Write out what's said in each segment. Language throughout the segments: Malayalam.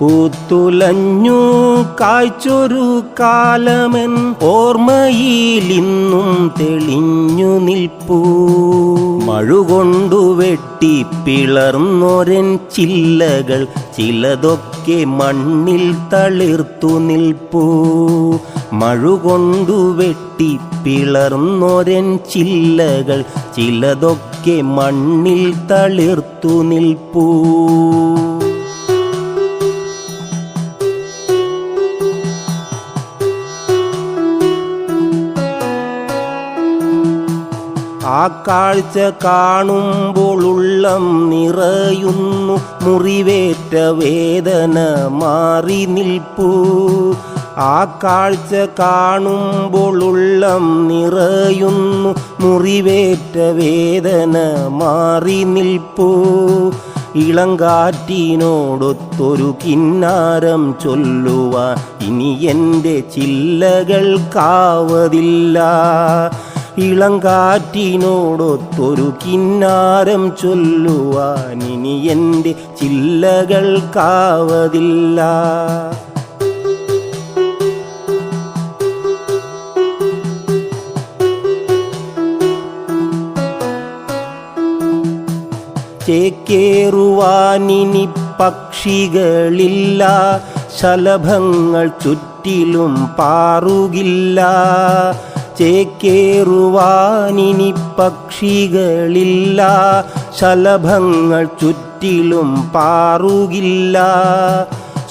പൂത്തുലഞ്ഞു കായ്ച്ചൊരു കാലമൻ ഓർമ്മയിലിന്നും തെളിഞ്ഞു നിൽപ്പൂ. മഴുകൊണ്ടു വെട്ടി പിളർന്നൊരൻ ചില്ലകൾ ചിലതൊക്കെ മണ്ണിൽ തളിർത്തു നിൽപ്പൂ. മഴുകൊണ്ടു വെട്ടി പിളർന്നൊരൻ ചില്ലകൾ ചിലതൊക്കെ മണ്ണിൽ തളിർത്തു നിൽപ്പൂ. ആ കാഴ്ച കാണുമ്പോൾ ഉള്ളം നിറയുന്നു, മുറിവേറ്റ വേദന മാറി നിൽപ്പൂ. ആ കാഴ്ച കാണുമ്പോൾ ഉള്ളം നിറയുന്നു, മുറിവേറ്റ വേദന മാറി നിൽപ്പൂ. ഇളങ്കാറ്റിനോടൊത്തൊരു കിന്നാരം ചൊല്ലുവാൻ ഇനി എൻ്റെ ചില്ലകൾക്കാവതില്ല. ഇളങ്കാറ്റിനോടൊത്തൊരു കിന്നാരം ചൊല്ലുവാൻ ഇനി എൻ്റെ ചില്ലകൾക്കാവതില്ല. ചേക്കേറുവാനിനി പക്ഷികളില്ല, ശലഭങ്ങൾ ചുറ്റിലും പാറുകില്ല. ചേക്കേറുവാനിനി പക്ഷികളില്ല, ശലഭങ്ങൾ ചുറ്റിലും പാറുകില്ല.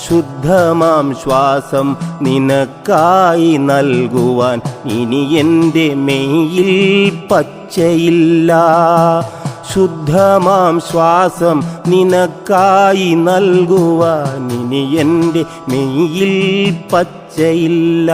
ശുദ്ധമാം ശ്വാസം നിനക്കായി നൽകുവാൻ ഇനി എൻ്റെ മെയ്യിൽ പച്ചയില്ല. ശുദ്ധമാം ശ്വാസം നിനക്കായി നൽകുവാൻ ഇനി എൻ്റെ മെയ്യിൽ പച്ചയില്ല.